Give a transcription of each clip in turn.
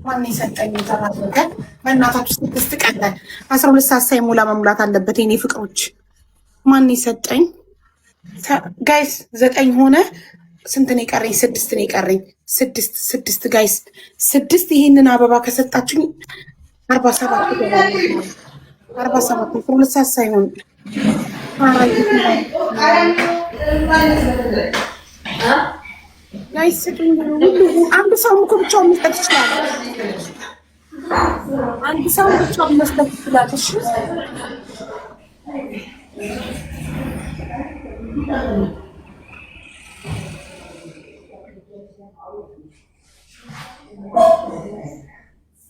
ማን ይሰጠኝ ተባረከ። በእናታችሁ 6 ቀን 12 ሰዓት ሳይሞላ መሙላት አለበት የኔ ፍቅሮች። ማን ይሰጠኝ ጋይስ? 9 ሆነ። ስንት ነው የቀረኝ? 6 ነው የቀረኝ። 6 ጋይስ 6 ይሄንን አበባ ከሰጣችሁኝ 47 12 ሰዓት ሳይሆን ጋይስ አንድ ሰው እኮ ብቻውን መስጠት ይችላል። አንድ ሰው ብቻውን መስጠት ይችላል። እሺ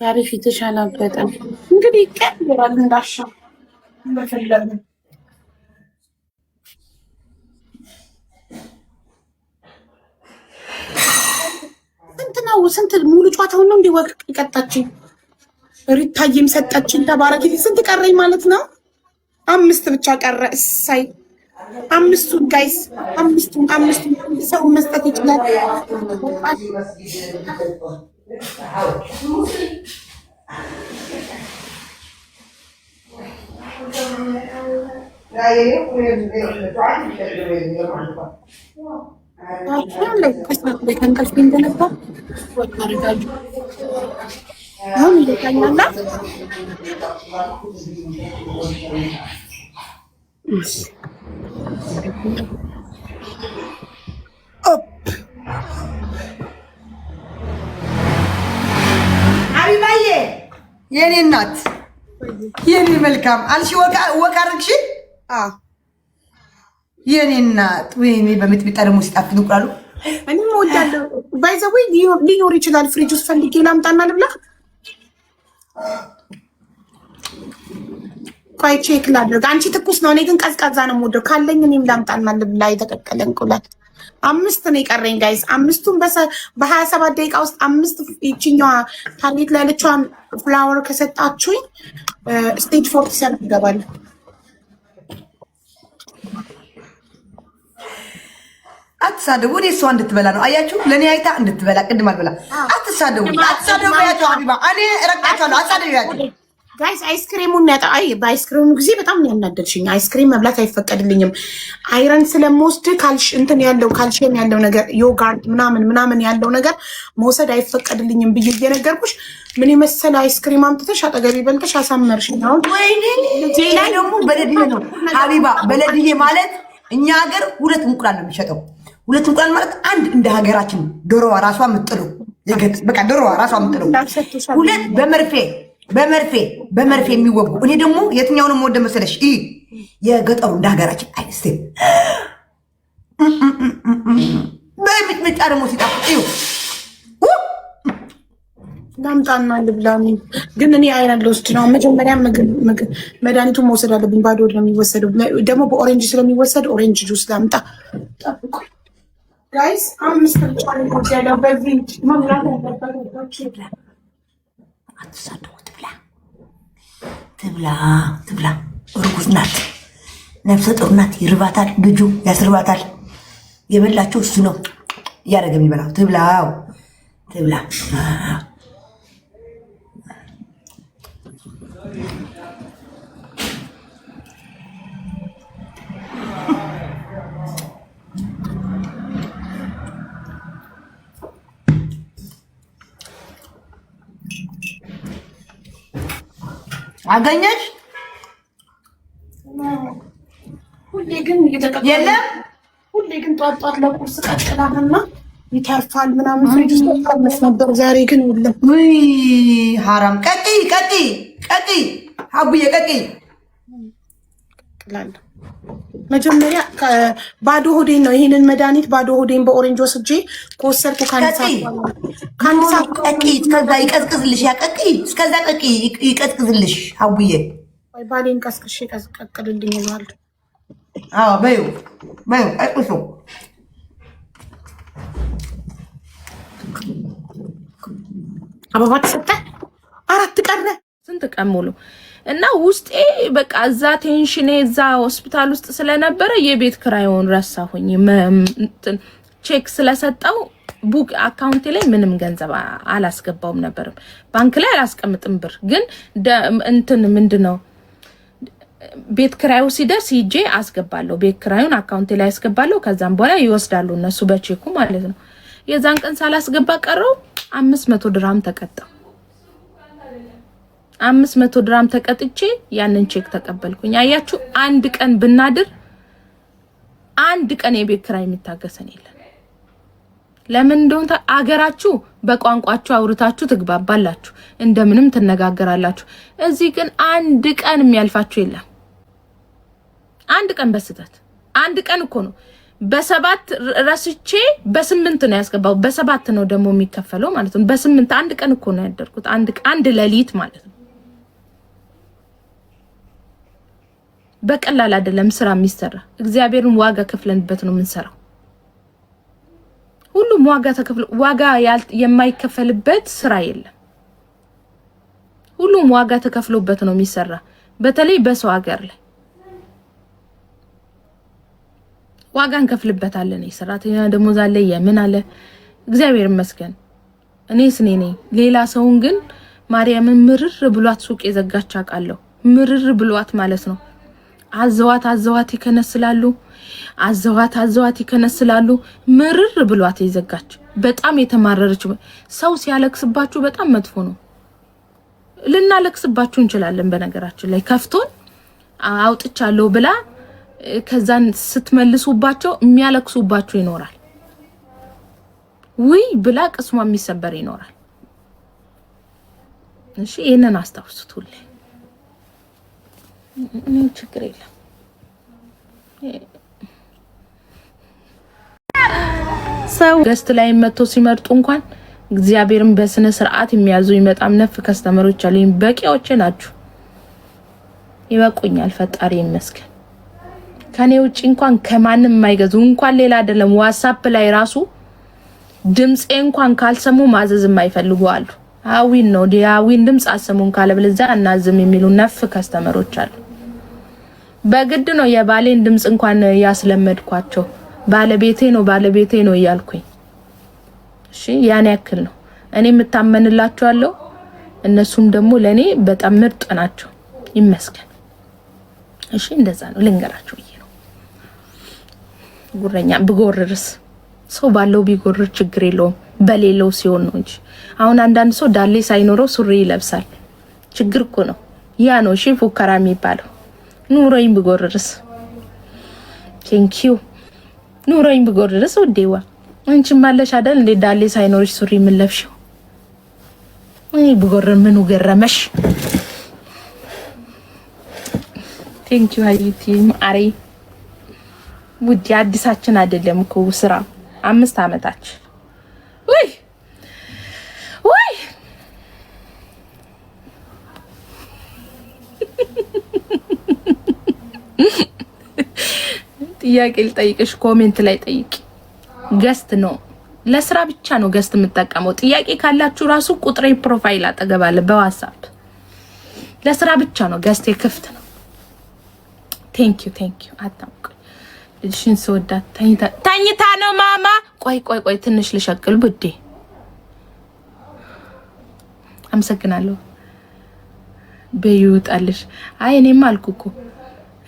ዛሬ ፊትሽ አላበጠም። እንግዲህ ይቀጥላል እንዳሻው እንደፈለገ። ስንት ሙሉ ጨዋታውን ነው እንዲወቅ ይቀጣችኝ። ሪታዬም ሰጠችኝ። ተባረኪ። ስንት ቀረኝ ማለት ነው? 5 ብቻ ቀረ። እሳይ 5ቱን ጋይስ 5ቱን ሰው መስጠት ይችላል። ሀቢባዬ የኔ እናት የኔ መልካም አልሽ ወቃ አድርግሽ። የኔ እናት ወይኔ በሚጥሚጣ ደግሞ ሲጣፍጥ እንቁላሉ እኔም እወዳለሁ። ባይ ዘ ወይ ሊኖር ይችላል ፍሪጅ ውስጥ ፈልጌ ላምጣና ልብላ። ቆይ ቼክ ላድርግ። አንቺ ትኩስ ነው፣ እኔ ግን ቀዝቃዛ ነው የምወደው። ካለኝ እኔም ላምጣና ልብላ የተቀቀለ እንቁላል። 5 ነው የቀረኝ ጋይስ። 5ቱን በ27 ደቂቃ ውስጥ 5 ይችኛዋ ታርጌት ላይ ያለችዋን ፍላወር ከሰጣችሁኝ ስቴጅ 47 ይገባል። አትሳደቡ። እኔ እሷ እንድትበላ ነው አያችሁ፣ ለእኔ አይታ እንድትበላ ቅድም አልበላ። አትሳደቡ ያቸው ሀቢባ፣ እኔ እረግጣቸዋለሁ። አትሳደቡ ያቸው ጋይስ። አይስክሪሙን በአይስክሪሙ ጊዜ በጣም ያናደድሽኝ። አይስክሪም መብላት አይፈቀድልኝም። አይረን ስለምወስድ እንትን ያለው ካልሽየም ያለው ነገር ዮጋርት ምናምን ያለው ነገር መውሰድ አይፈቀድልኝም ብዬ እየነገርኩሽ ምን የመሰለ አይስክሪም አምጥተሽ አጠገቤ በልተሽ አሳመርሽኝ። አሁን ወይኔ ሌላ ደግሞ በለድዬ ነው ሀቢባ። በለድዬ ማለት እኛ ሀገር 2 እንቁላል ነው የሚሸጠው። 2 እንቁላል ማለት አንድ እንደ ሀገራችን ዶሮዋ ራሷ የምጥለው በቃ ዶሮዋ ራሷ የምጥለው 2 በመርፌ የሚወጉ። እኔ ደግሞ የትኛውንም ወደ መሰለሽ የገጠሩ እንደ ሀገራችን አይስቴ በሚጥሚጣ ደግሞ ሲጣፍጥ ላምጣና ልብላ። ግን እኔ አይረን ልወስድ ነው መጀመሪያ። ምግብ መድኃኒቱን መውሰድ አለብኝ። ባዶ ነው የሚወሰደው ደግሞ በኦሬንጅ ስለሚወሰድ ኦሬንጅ ጁስ ላምጣ። ጠብቁ ጋይስ። 5 ብቻ ነው ያለው። በዚህ መብላት ያለበት አትሳደቡ። ትብላ። እርጉዝ ናት፣ ነፍሰ ጡር ናት። ይርባታል፣ ልጁ ያስርባታል። የበላቸው እሱ ነው እያደረገ የሚበላው። ትብላ። አገኘሽ? ሁሌ ግን የለም። ሁሌ ግን ጧት ለቁርስ ቀቅላልና ይተርፋል ምናምን ፍሪጅ ውስጥ ተቀመጥ ነበር። ዛሬ ግን የለም። ውይ ሐራም። ቀቂ አቡዬ ቀቂ ቀቅላለሁ። መጀመሪያ ባዶ ሆዴን ነው ይሄንን መድኃኒት ባዶ ሆዴን በኦሬንጅ ወስጄ ከወሰድኩ ከአንድ ሰዓት ቀቂ። እስከዛ ይቀዝቅዝልሽ። ያቀቂ እስከዛ ቀቂ ይቀዝቅዝልሽ አቡዬ። ወይ ባሌን ቀስቅሼ ቀቅልልኝ ይላል። አዎ በይው ቀቅሱ። አበባ ተሰጠ። 4 ቀረ። ስንት ቀን ሙሉ እና ውስጤ በቃ እዛ ቴንሽኔ እዛ ሆስፒታል ውስጥ ስለነበረ የቤት ክራዩን ረሳሁኝ። ቼክ ስለሰጠው ቡክ አካውንቴ ላይ ምንም ገንዘብ አላስገባውም ነበር። ባንክ ላይ አላስቀምጥም ብር ግን እንትን ምንድነው ቤት ክራዩ ሲደርስ ይጄ አስገባለሁ። ቤት ክራዩን አካውንቴ ላይ አስገባለሁ። ከዛም በኋላ ይወስዳሉ እነሱ በቼኩ ማለት ነው። የዛን ቀን ሳላስገባ ቀረው 500 ድርሃም ተቀጣው። 500 ድርሃም ተቀጥቼ ያንን ቼክ ተቀበልኩኝ። አያችሁ አንድ ቀን ብናድር አንድ ቀን የቤት ክራይ የሚታገሰን የለም። ለምን እንደሆነ አገራችሁ በቋንቋችሁ አውርታችሁ ትግባባላችሁ፣ እንደምንም ትነጋገራላችሁ። እዚህ ግን አንድ ቀን የሚያልፋችሁ የለም። አንድ ቀን በስተት አንድ ቀን እኮ ነው። በ7 ረስቼ በ8 ነው ያስገባው። በ7 ነው ደግሞ የሚከፈለው ማለት ነው። በ8 አንድ ቀን እኮ ነው ያደርኩት። አንድ ሌሊት ማለት ነው። በቀላል አይደለም ስራ የሚሰራ። እግዚአብሔርን ዋጋ ከፍለንበት ነው የምንሰራው። ሁሉም ዋጋ የማይከፈልበት ስራ የለም። ሁሉም ዋጋ ተከፍሎበት ነው የሚሰራ። በተለይ በሰው ሀገር ላይ ዋጋ እንከፍልበታለን። የሰራተኛ ደሞዝ አለ፣ የምን አለ። እግዚአብሔር ይመስገን እኔስ ነኝ። ሌላ ሰውን ግን ማርያምን ምርር ብሏት ሱቅ የዘጋች አውቃለሁ። ምርር ብሏት ማለት ነው። አዘዋት ይከነስላሉ። አዘዋት ይከነስላሉ። ምርር ብሏት የዘጋች በጣም የተማረረች። ሰው ሲያለቅስባችሁ በጣም መጥፎ ነው። ልናለቅስባችሁ እንችላለን። በነገራችን ላይ ከፍቶን አውጥቻለሁ ብላ ከዛን ስትመልሱባቸው የሚያለቅሱባችሁ ይኖራል። ውይ ብላ ቅስሟ የሚሰበር ይኖራል። እሺ ይሄንን አስታውሱት ሁሌ። ችግር የለም። ሰው ገስት ላይ መጥቶ ሲመርጡ እንኳን እግዚአብሔርን በስነ ስርዓት የሚያዙ ይመጣም ነፍ ከስተመሮች አሉኝ። በቂዎች ናችሁ። ይበቁኛል። ፈጣሪ ይመስገን። ከኔ ውጪ እንኳን ከማንም የማይገዙ እንኳን ሌላ አይደለም ዋትስአፕ ላይ ራሱ ድምጼ እንኳን ካልሰሙ ማዘዝ የማይፈልጉ አሉ። አዊን ነው ዲያዊን ድምጽ አሰሙን ካለበለዚያ እናዝም የሚሉ ነፍ ከስተመሮች አሉ። በግድ ነው የባሌን ድምጽ እንኳን ያስለመድኳቸው። ባለቤቴ ነው እያልኩኝ። እሺ ያን ያክል ነው እኔ የምታመንላችኋለሁ። እነሱም ደግሞ ለኔ በጣም ምርጥ ናቸው። ይመስገን። እሺ እንደዛ ነው ልንገራችሁ ብዬ ነው። ጉረኛ ብጎርርስ ሰው ባለው ቢጎርር ችግር የለውም። በሌለው ሲሆን ነው እንጂ አሁን አንዳንድ ሰው ዳሌ ሳይኖረው ሱሪ ይለብሳል። ችግር እኮ ነው። ያ ነው እሺ ፉከራ የሚባለው። ኑሮኝ ብጎርርስ ቴንኪው ኑሮኝ ብጎርርስ ወዴዋ አንቺ ማለሽ አይደል እንዴ ዳሌ ሳይኖርሽ ሱሪ ምን ለብሽው? እኔ ብጎርር ምኑ ገረመሽ? ቴንኪው አይቲ ማሪ ውድ አዲሳችን አይደለም እኮ ስራ 5 አመታች ወይ ጥያቄ ልጠይቅሽ፣ ኮሜንት ላይ ጠይቂ። ገስት ነው ለስራ ብቻ ነው ገስት የምጠቀመው። ጥያቄ ካላችሁ ራሱ ቁጥሬ ፕሮፋይል አጠገባለ በዋትስአፕ። ለስራ ብቻ ነው ገስት ክፍት ነው። ቴንኪው አታውቁ ልጅሽን ስወዳት ተኝታ ነው ማማ። ቆይ ትንሽ ልሸቅል ብዴ። አመሰግናለሁ በይውጣልሽ። አይ እኔማ አልኩኩ።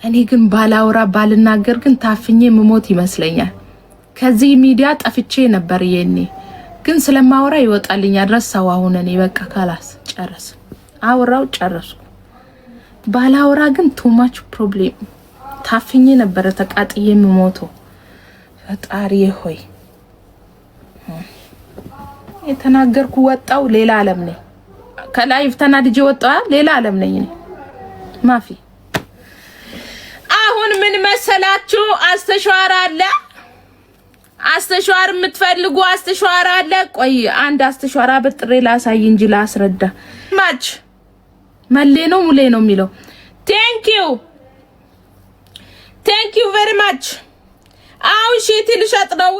እኔ ግን ባላውራ ባልናገር ግን ታፍኜ መሞት ይመስለኛል። ከዚህ ሚዲያ ጠፍቼ ነበር የኔ ግን ስለማውራ ይወጣልኛል። ረሳው አሁን እኔ በቃ ካላስ ጨረስ አውራው ጨረስኩ። ባላውራ ግን too much problem ታፍኜ ነበር ተቃጥዬ መሞቶ። ፈጣሪ ሆይ የተናገርኩ ወጣው ሌላ ዓለም ነኝ። ከላይፍ ተናድጄ ወጣው ሌላ ዓለም ነኝ እኔ ማፊ። አሁን ምን መሰላችሁ? አስተሻዋራ አለ። አስተሻዋር የምትፈልጉ አስተሻዋራ አለ። ቆይ አንድ አስተሻዋራ በጥሬ ላሳይ እንጂ ላስረዳ። ማች መሌ ነው ሙሌ ነው የሚለው። ቴንክ ዩ ቬሪ ማች። አው ሺቲ ልሸጥ ነው።